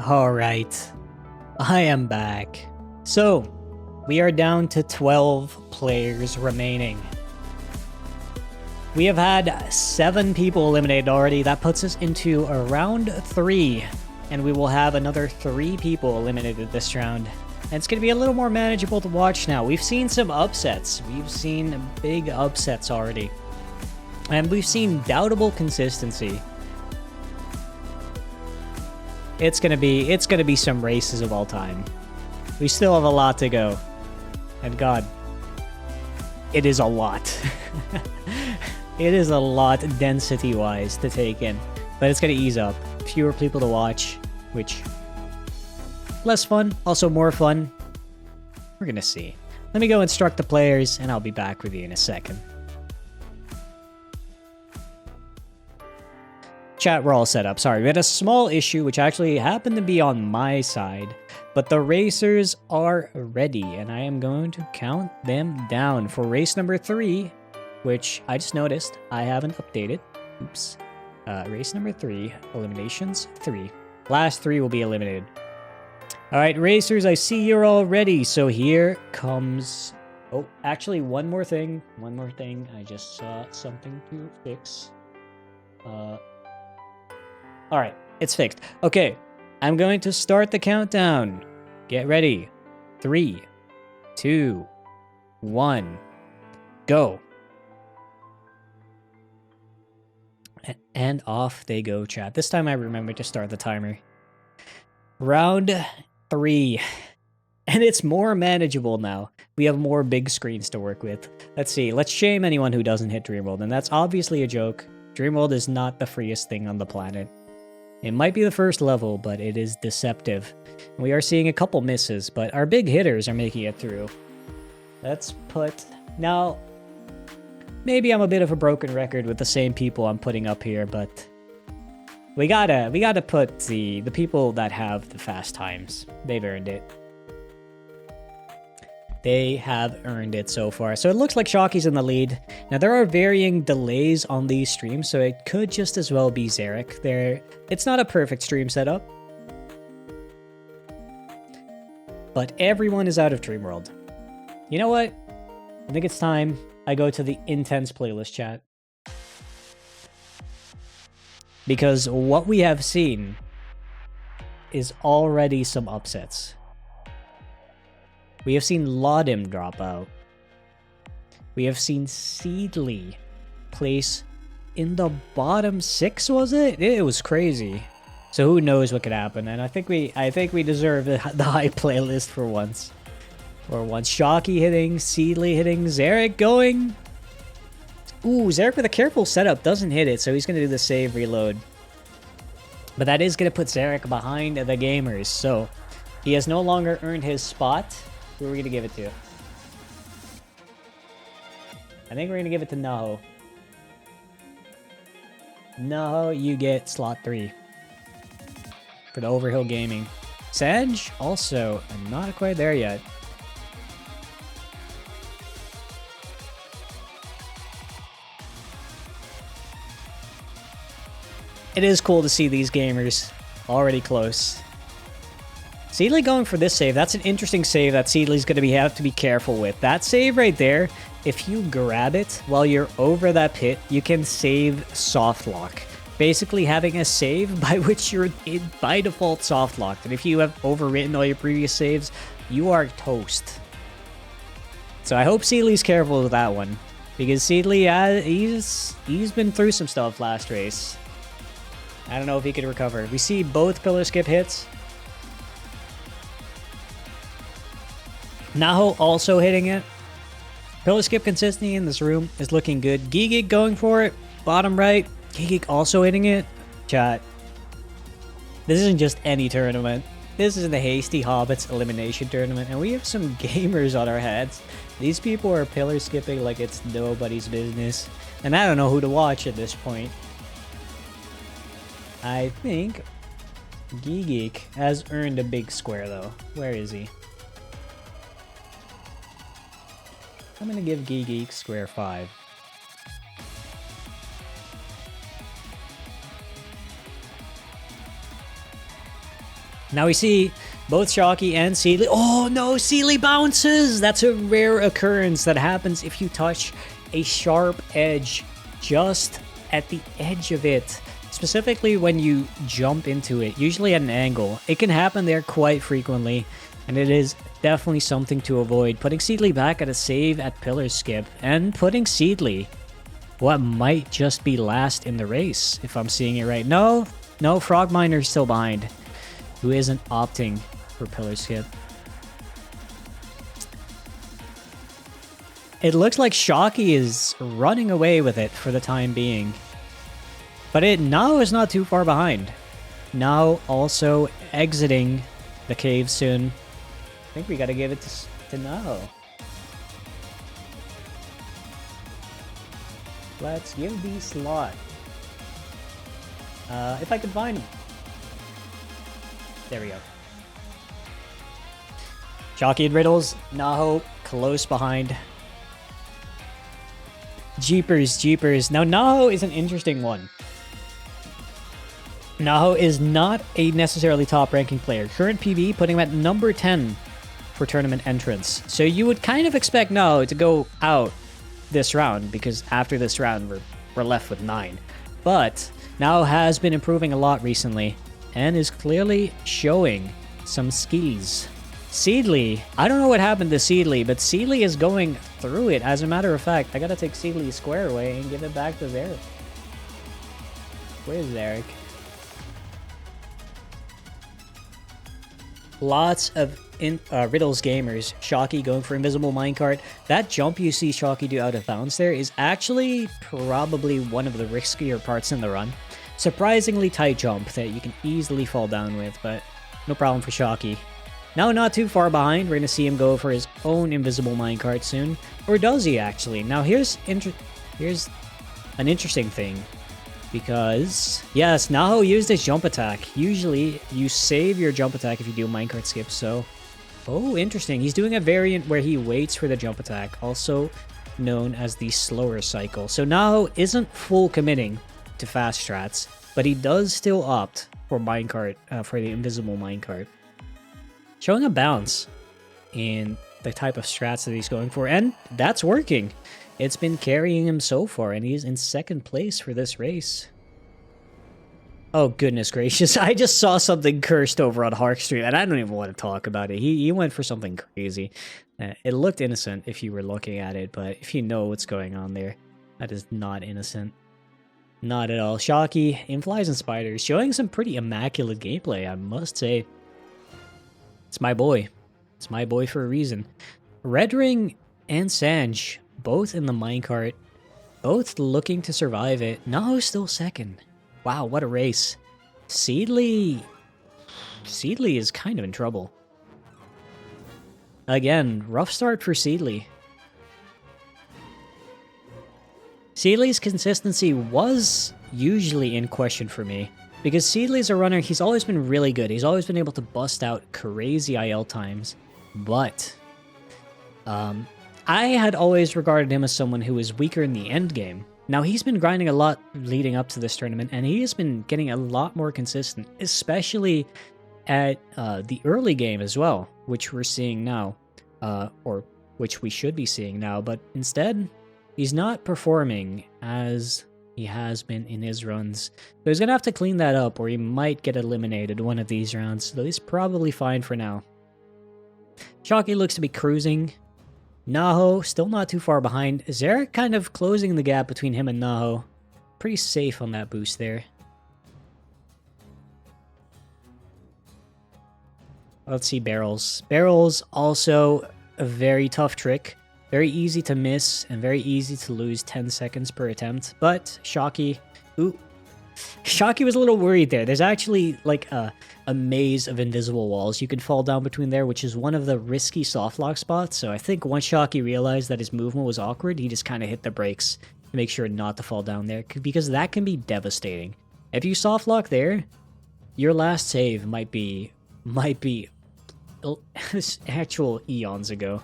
Alright, I am back. So, we are down to 12 players remaining. We have had 7 people eliminated already. That puts us into a round 3. And we will have another 3 people eliminated this round. And it's going to be a little more manageable to watch now. We've seen some upsets. We've seen big upsets already. And we've seen doubtable consistency. It's gonna be some races of all time. We still have a lot to go. And God, it is a lot. It is a lot density-wise to take in. But it's gonna ease up. Fewer people to watch, which less fun, also more fun. We're gonna see. Let me go instruct the players, and I'll be back with you in a second. Chat, we're all set up. Sorry, we had a small issue, which actually happened to be on my side. But the racers are ready, and I am going to count them down for race number 3, which I just noticed I haven't updated. Oops. Race number 3, eliminations 3. Last 3 will be eliminated. All right, racers, I see you're all ready. So here comes... Oh, actually, one more thing. I just saw something to fix. Alright, it's fixed. Okay, I'm going to start the countdown. Get ready. 3, 2, 1, go. And off they go, chat. This time I remember to start the timer. Round 3. And it's more manageable now. We have more big screens to work with. Let's see. Let's shame anyone who doesn't hit Dreamworld. And that's obviously a joke. Dreamworld is not the freest thing on the planet. It might be the first level, but it is deceptive. We are seeing a couple misses, but our big hitters are making it through. Let's put... Now, maybe I'm a bit of a broken record with the same people I'm putting up here, but... We gotta put the people that have the fast times. They've earned it. They have earned it so far. So it looks like Shocky's in the lead. Now, there are varying delays on these streams, so it could just as well be Zarek. It's not a perfect stream setup. But everyone is out of Dreamworld. You know what? I think it's time I go to the intense playlist chat. Because what we have seen is already some upsets. We have seen Laudim drop out. We have seen Seedly place in the bottom 6, was it? It was crazy. So who knows what could happen? And I think we deserve the high playlist for once. For once. Shocky hitting, Seedly hitting, Zarek going. Ooh, Zarek with a careful setup doesn't hit it, so he's gonna do the save reload. But that is gonna put Zarek behind the gamers, so he has no longer earned his spot. Who are we going to give it to? I think we're going to give it to Naho. Naho, you get slot 3. For the Overhill Gaming. Sage, also not quite there yet. It is cool to see these gamers already close. Seedly going for this save. That's an interesting save that Seedly's going to have to be careful with. That save right there, if you grab it while you're over that pit, you can save soft lock. Basically having a save by which you're by default soft locked. And if you have overwritten all your previous saves, you are toast. So I hope Seedly's careful with that one. Because Seedly, he's been through some stuff last race. I don't know if he could recover. We see both pillar skip hits. Naho also hitting it. Pillar skip consistency in this room is looking good. Gigik going for it. Bottom right. Gigik also hitting it. Chat. This isn't just any tournament. This is the Hasty Hobbits Elimination Tournament, and we have some gamers on our heads. These people are pillar skipping like it's nobody's business. And I don't know who to watch at this point. I think Gigik has earned a big square, though. Where is he? I'm gonna give Gigik square 5. Now we see both Shocky and Seedly. Oh no, Seedly bounces! That's a rare occurrence that happens if you touch a sharp edge just at the edge of it. Specifically when you jump into it, usually at an angle. It can happen there quite frequently, and it is definitely something to avoid. Putting Seedly back at a save at Pillar Skip, and putting Seedly what might just be last in the race, if I'm seeing it right. No, Frogminer's still behind, who isn't opting for Pillar Skip. It looks like Shocky is running away with it for the time being. But Nao is not too far behind. Nao also exiting the cave soon. I think we gotta give it to Nao. Let's give the slot. If I could find him. There we go. Shocky and Riddles, Naho close behind. Jeepers. Now Naho is an interesting one. Naho is not a necessarily top-ranking player. Current PB putting him at number 10 for tournament entrance. So you would kind of expect Naho to go out this round, because after this round we're left with 9. But Naho has been improving a lot recently and is clearly showing some skills. Seedly, I don't know what happened to Seedly, but Seedly is going through it. As a matter of fact, I gotta take Seedly square away and give it back to Zarek. Where's Zarek? Lots of Riddles gamers. Shocky going for Invisible Minecart. That jump you see Shocky do out of bounds there is actually probably one of the riskier parts in the run. Surprisingly tight jump that you can easily fall down with, but no problem for Shocky. Now not too far behind, we're going to see him go for his own Invisible Minecart soon. Or does he actually? Now here's an interesting thing. Because, yes, Naho used his jump attack. Usually, you save your jump attack if you do a minecart skip, so... Oh, interesting. He's doing a variant where he waits for the jump attack, also known as the slower cycle. So Naho isn't full committing to fast strats, but he does still opt for minecart, for the invisible minecart. Showing a bounce in the type of strats that he's going for, and that's working. It's been carrying him so far, and he's in second place for this race. Oh, goodness gracious. I just saw something cursed over on Hark Street, and I don't even want to talk about it. He went for something crazy. It looked innocent if you were looking at it, but if you know what's going on there, that is not innocent. Not at all. Shocky, in Flies and Spiders, showing some pretty immaculate gameplay, I must say. It's my boy. It's my boy for a reason. Red Ring and Sanj, both in the minecart, both looking to survive it. Naho's still second. Wow, what a race. Seedly is kind of in trouble. Again, rough start for Seedly. Seedly's consistency was usually in question for me, because Seedly's a runner, he's always been really good. He's always been able to bust out crazy IL times, but I had always regarded him as someone who was weaker in the end game. Now, he's been grinding a lot leading up to this tournament, and he has been getting a lot more consistent, especially at the early game as well, which we're seeing now, or which we should be seeing now, but instead, he's not performing as he has been in his runs. So he's going to have to clean that up, or he might get eliminated one of these rounds, though he's probably fine for now. Shocky looks to be cruising. Naho still not too far behind. Zarek kind of closing the gap between him and Naho. Pretty safe on that boost there. Let's see Barrels. Barrels also a very tough trick. Very easy to miss and very easy to lose 10 seconds per attempt. But Shocky, Shocky was a little worried there. There's actually like a maze of invisible walls you can fall down between there, which is one of the risky softlock spots. So I think once Shocky realized that his movement was awkward, he just kind of hit the brakes to make sure not to fall down there, because that can be devastating. If you softlock there, your last save might be actual eons ago.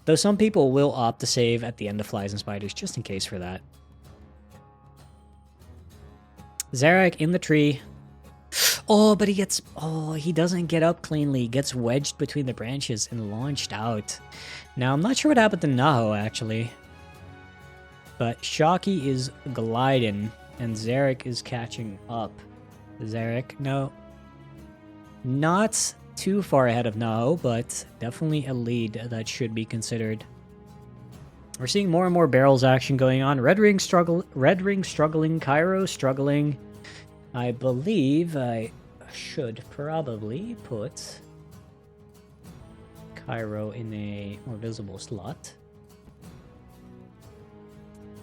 Though some people will opt to save at the end of Flies and Spiders, just in case for that. Zarek in the tree. Oh, but he gets... Oh, he doesn't get up cleanly. He gets wedged between the branches and launched out. Now, I'm not sure what happened to Naho, actually. But Shocky is gliding, and Zarek is catching up. Zarek, no. Not too far ahead of Naho, but definitely a lead that should be considered. We're seeing more and more barrels action going on. Red Ring struggling, Cairo struggling. I believe I should probably put Cairo in a more visible slot.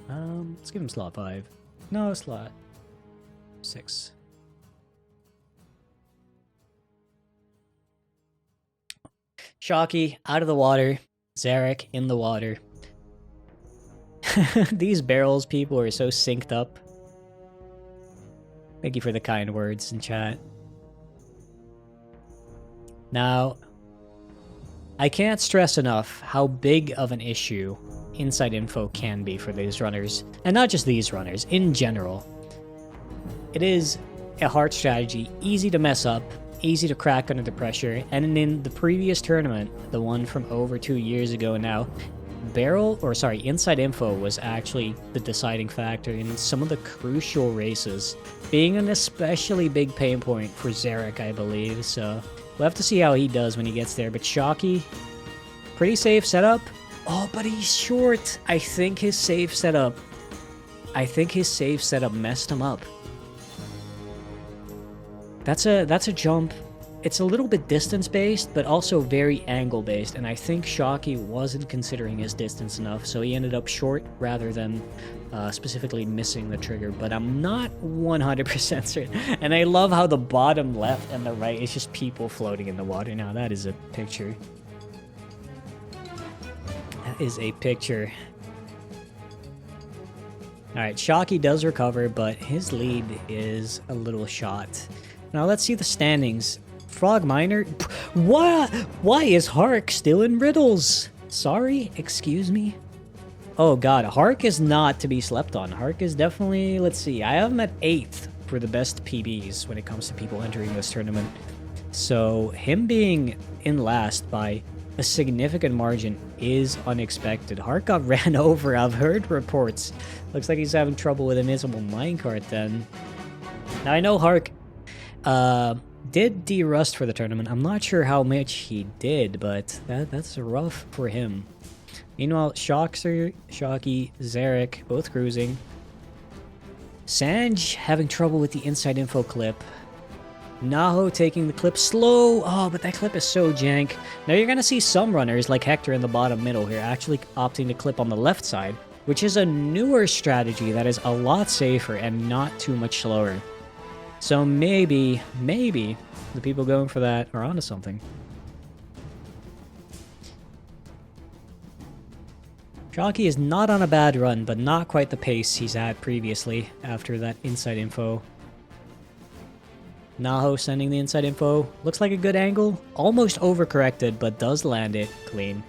Let's give him slot 5. No, slot 6. Shocky out of the water. Zarek in the water. These barrels, people are so synced up. Thank you for the kind words in chat. Now, I can't stress enough how big of an issue inside info can be for these runners. And not just these runners, in general. It is a hard strategy, easy to mess up, easy to crack under the pressure, and in the previous tournament, the one from over 2 years ago now, inside info was actually the deciding factor in some of the crucial races, being an especially big pain point for Zarek, I believe, so we'll have to see how he does when he gets there. But Shocky, pretty safe setup. Oh, but he's short. I think his safe setup messed him up. That's a jump. It's a little bit distance-based, but also very angle-based, and I think Shocky wasn't considering his distance enough, so he ended up short rather than specifically missing the trigger, but I'm not 100% certain. And I love how the bottom left and the right is just people floating in the water. Now, that is a picture. That is a picture. Alright, Shocky does recover, but his lead is a little shot. Now, let's see the standings. Frog Miner? What? Why is Hark still in riddles? Sorry? Excuse me? Oh god, Hark is not to be slept on. Hark is definitely... Let's see, I have him at 8th for the best PBs when it comes to people entering this tournament. So, him being in last by a significant margin is unexpected. Hark got ran over, I've heard reports. Looks like he's having trouble with Invisible Minecart then. Now, I know Hark... did de-rust for the tournament. I'm not sure how much he did, but that's rough for him. Meanwhile, Shocky, Zarek, both cruising. Sanj having trouble with the inside info clip. Naho taking the clip slow. Oh, but that clip is so jank. Now you're gonna see some runners, like Hector in the bottom middle here, actually opting to clip on the left side, which is a newer strategy that is a lot safer and not too much slower. So maybe the people going for that are onto something. Shocky is not on a bad run, but not quite the pace he's at previously after that inside info. Naho sending the inside info. Looks like a good angle. Almost overcorrected, but does land it clean.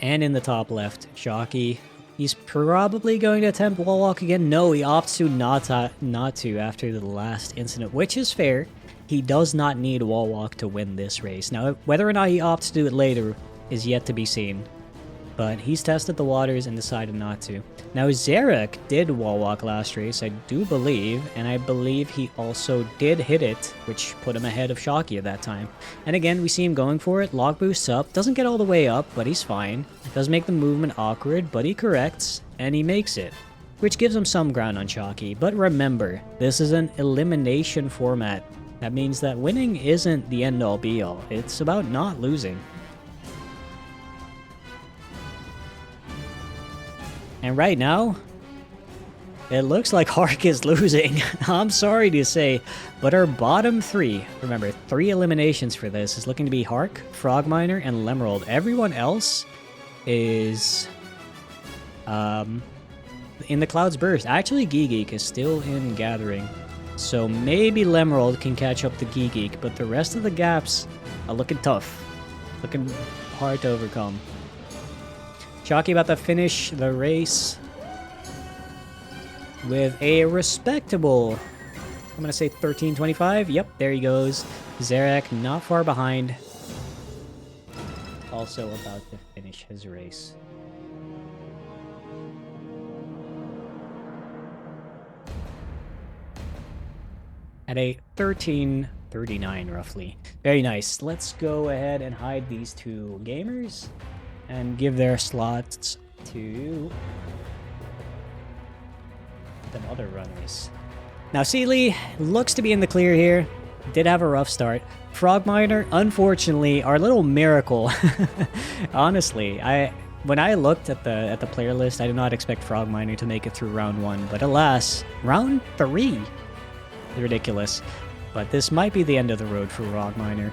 And in the top left, Shocky. He's probably going to attempt wall walk again. No, he opts to not to after the last incident, which is fair. He does not need wall walk to win this race. Now, whether or not he opts to do it later is yet to be seen. But he's tested the waters and decided not to. Now, Zarek did wall walk last race, I do believe, and I believe he also did hit it, which put him ahead of Shocky at that time. And again, we see him going for it, log boosts up, doesn't get all the way up, but he's fine. Does make the movement awkward, but he corrects, and he makes it, which gives him some ground on Shocky. But remember, this is an elimination format. That means that winning isn't the end-all be-all, it's about not losing. And right now, it looks like Hark is losing. I'm sorry to say, but our bottom 3, remember, 3 eliminations for this, is looking to be Hark, Frogminer, and Lemerald. Everyone else is in the Cloud's Burst. Actually, Geek is still in Gathering, so maybe Lemerald can catch up to Geek, but the rest of the gaps are looking tough, looking hard to overcome. Shocky about to finish the race. with a respectable, I'm going to say 13.25. Yep, there he goes. Zarek not far behind. Also about to finish his race. At a 13.39 roughly. Very nice. Let's go ahead and hide these two gamers and give their slots to the other runners. Now Seedly looks to be in the clear here. Did have a rough start. Frogminer, unfortunately, our little miracle. Honestly, when I looked at the player list, I did not expect Frogminer to make it through round 1, but alas, round 3. Ridiculous. But this might be the end of the road for Frogminer.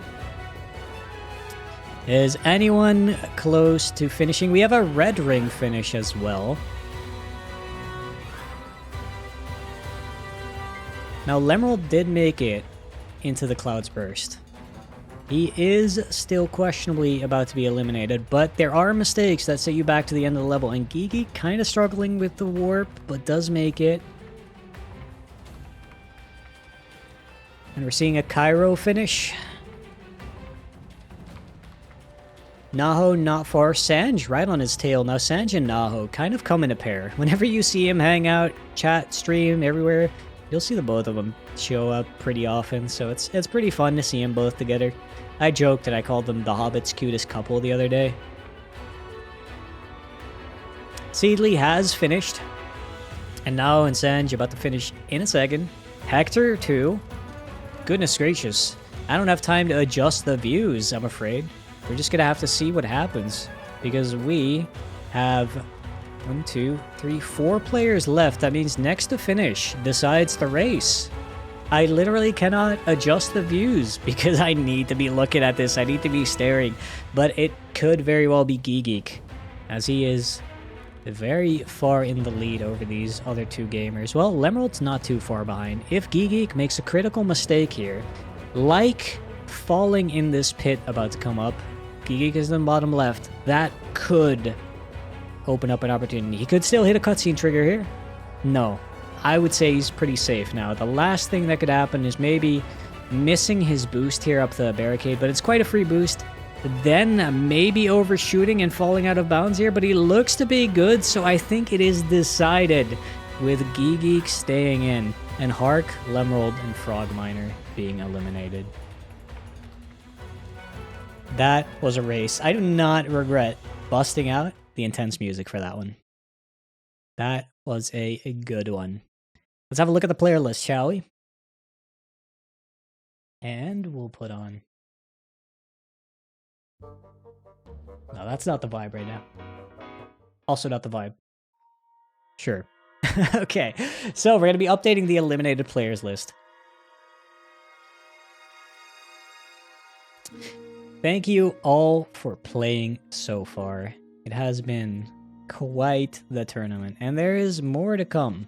Is anyone close to finishing? We have a red ring finish as well. Now, Lemerald did make it into the Cloud's Burst. He is still questionably about to be eliminated, but there are mistakes that set you back to the end of the level, and Gigi kind of struggling with the warp, but does make it. And we're seeing a Cairo finish. Naho not far. Sanj right on his tail. Now Sanj and Naho kind of come in a pair. Whenever you see him hang out, chat, stream, everywhere, you'll see the both of them show up pretty often. So it's pretty fun to see them both together. I joked that I called them the Hobbit's cutest couple the other day. Seedly has finished. And Naho and Sanj about to finish in a second. Hector too. Goodness gracious. I don't have time to adjust the views, I'm afraid. We're just gonna have to see what happens. Because we have 1, 2, 3, 4 players left. That means next to finish decides the race. I literally cannot adjust the views because I need to be looking at this. I need to be staring. But it could very well be Geek, as he is very far in the lead over these other two gamers. Well, Lemerald's not too far behind. If Geek makes a critical mistake here, like falling in this pit about to come up, Geek is in the bottom left, that could open up an opportunity. He could still hit a cutscene trigger here. No, I would say he's pretty safe now. The last thing that could happen is maybe missing his boost here up the barricade, but it's quite a free boost. Then maybe overshooting and falling out of bounds here, but he looks to be good, so I think it is decided with Geek staying in and Hark, Lemerald, and Frogminer being eliminated. That was a race. I do not regret busting out the intense music for that one. That was a good one. Let's have a look at the player list, shall we? And we'll put on... No, that's not the vibe right now. Also not the vibe. Sure. Okay, so we're going to be updating the eliminated players list. Thank you all for playing so far. It has been quite the tournament, and there is more to come.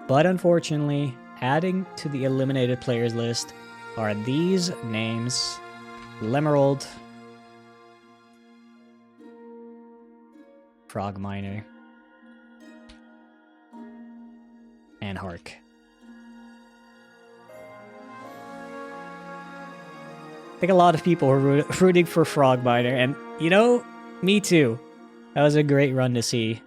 But unfortunately, adding to the eliminated players list are these names: Lemerald, Frogminer, and Hark. I think a lot of people were rooting for Frogminer, and you know, me too. That was a great run to see.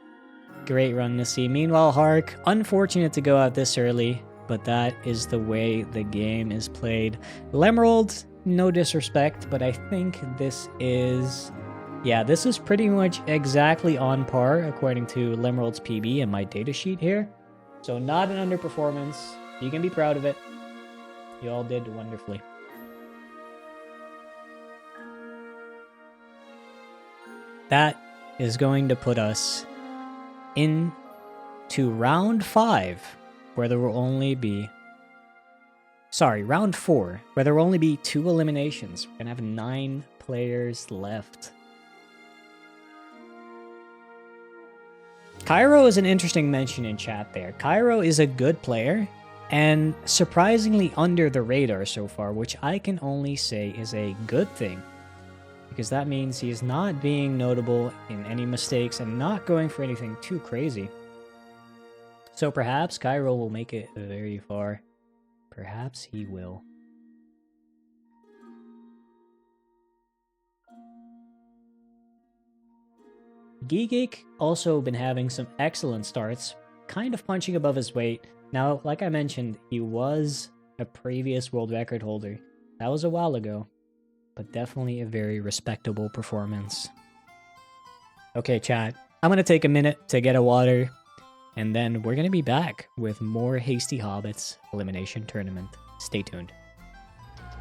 Great run to see. Meanwhile, Hark, unfortunate to go out this early, but that is the way the game is played. Lemerald, no disrespect, but I think this is... Yeah, this is pretty much exactly on par according to Lemerald's PB and my datasheet here. So not an underperformance. You can be proud of it. You all did wonderfully. That is going to put us into round 5, where there will only be... Sorry, round 4, where there will only be 2 eliminations. We're going to have 9 players left. Cairo is an interesting mention in chat there. Cairo is a good player, and surprisingly under the radar so far, which I can only say is a good thing. Because that means he is not being notable in any mistakes and not going for anything too crazy. So perhaps Cairo will make it very far. Perhaps he will. Gigik also been having some excellent starts, kind of punching above his weight. Now, like I mentioned, he was a previous world record holder. That was a while ago, but definitely a very respectable performance. Okay, chat. I'm gonna take a minute to get a water, and then we're gonna be back with more Hasty Hobbits Elimination Tournament. Stay tuned.